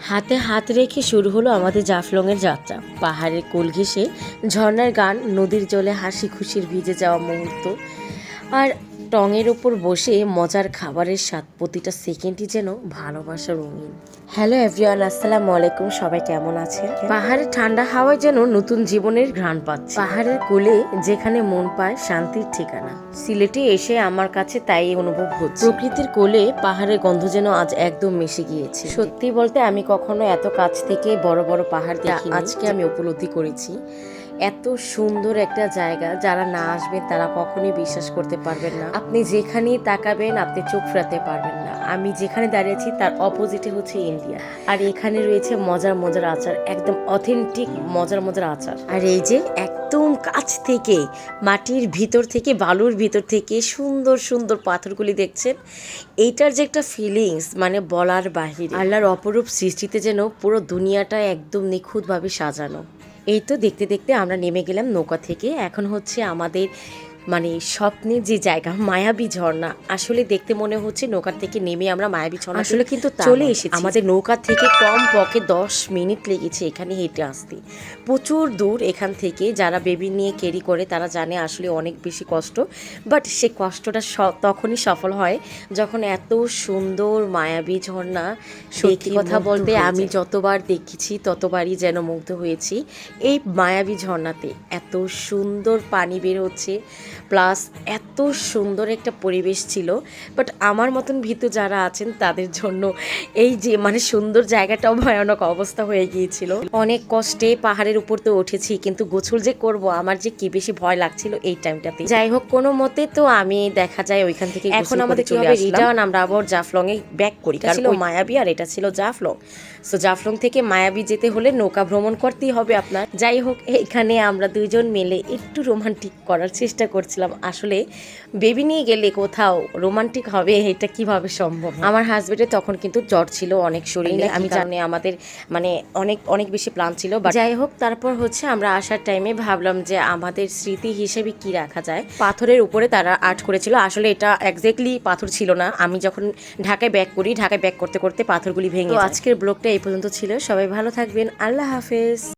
হাতে হাত রেখে শুরু হলো আমাদের জাফলংয়ের যাত্রা। পাহাড়ের কোল ঘেঁষে ঝর্ণার গান, নদীর জলে হাসি খুশির ভিজে যাওয়া মুহূর্ত, আর টঙের ওপর বসে মজার খাবারের স্বাদ। প্রতিটা সেকেন্ডই যেন ভালোবাসার রঙিন। হ্যালো এভরিওয়ান, আসসালামু আলাইকুম। সবাই কেমন আছেন? পাহাড়ের ঠান্ডা হাওয়ায় যেন নতুন জীবনের ঘ্রাণ পাচ্ছে। পাহাড়ের কোলে যেখানে মন পায় শান্তির ঠিকানা। সিলেটে এসে আমার কাছে তাই অনুভব হচ্ছে। প্রকৃতির কোলে পাহাড়ের গন্ধ যেন আজ একদম মিশে গিয়েছে। সত্যি বলতে আমি কখনো এত কাছ থেকে বড় বড় পাহাড় দেখিনি। আজকে আমি উপলব্ধি করেছি এত সুন্দর একটা জায়গা, যারা না আসবেন তারা কখনোই বিশ্বাস করতে পারবেন না। আপনি যেখানেই তাকাবেন আপনি চোখ ফেরাতে পারবেন না। আমি যেখানে দাঁড়িয়েছি তার অপোজিটে হচ্ছে ইন্ডিয়া, আর এখানে রয়েছে মজার মজার আচার, একদম অথেন্টিক মজার মজার আচার। আর এই যে একদম কাছ থেকে মাটির ভিতর থেকে, বালুর ভিতর থেকে সুন্দর সুন্দর পাথরগুলি দেখছেন, এইটার যে একটা ফিলিংস মানে বলার বাহিরে। আল্লাহর অপরূপ সৃষ্টিতে যেন পুরো দুনিয়াটা একদম নিখুঁতভাবে সাজানো। এই তো দেখতে দেখতে আমরা নেমে গেলাম নৌকা থেকে। এখন হচ্ছে আমাদের মানে স্বপ্নের যে জায়গা, মায়াবী ঝর্ণা। আসলে দেখতে মনে হচ্ছে নৌকার থেকে নেমে আমরা মায়াবী ঝর্ণা আসলে কিন্তু চলে এসেছি। আমাদের নৌকা থেকে কম পক্ষে 10 মিনিট লেগেছে এখানে হেঁটে আসতে। প্রচুর দূর এখান থেকে। যারা বেবি নিয়ে ক্যারি করে তারা জানে আসলে অনেক বেশি কষ্ট, বাট সে কষ্টটা তখনই সফল হয় যখন এত সুন্দর মায়াবী ঝর্ণা। সত্যি কথা বলতে আমি যতবার দেখেছি ততবারই যেন মুগ্ধ হয়েছি এই মায়াবী ঝর্ণাতে। এত সুন্দর পানি বের হচ্ছে, প্লাস এত সুন্দর একটা পরিবেশ ছিল। বাট আমার মতন ভীতু যারা আছেন তাদের জন্য এই যে মানে সুন্দর জায়গাটাও ভয়ানক অবস্থা হয়ে গিয়েছিল। অনেক কষ্টে পাহাড়ের উপর তো উঠেছি, কিন্তু গোসল যে করব আমার যে কি বেশি ভয় লাগছিল এই টাইমটাতে। যাই হোক, কোনো মতে তো আমি দেখা যায় ওইখান থেকে এখন আমাদের কি হবে, রিটার্ন আমরা আবার জাফলং এ ব্যাক করি। কারণ ছিল মায়াবী আর এটা ছিল জাফলং। সো জাফলং থেকে মায়াবী যেতে হলে নৌকা ভ্রমণ করতেই হবে আপনার। যাই হোক, এখানে আমরা দুজন মিলে একটু রোমান্টিক করার চেষ্টা করছিলাম। আসলে বেবি নিয়ে গেলে কোথাও রোমান্টিক হবে এটা কিভাবে সম্ভব? আমার হাজবেন্ডের তখন কিন্তু জ্বর ছিল অনেক শরীরে, আমি জানি আমাদের মানে অনেক অনেক বেশি প্ল্যান ছিল। যাই হোক, তারপর হচ্ছে আমরা আসার টাইমে ভাবলাম যে আমাদের স্মৃতি হিসেবে কি রাখা যায়। পাথরের উপরে তারা আর্ট করেছিল। আসলে এটা এক্স্যাক্টলি পাথর ছিল না। আমি যখন ঢাকায় ব্যাক করি, ঢাকায় ব্যাক করতে করতে পাথরগুলি ভেঙে যায়। আজকের ব্লগটা এই পর্যন্ত ছিল। সবাই ভালো থাকবেন। আল্লাহ হাফেজ।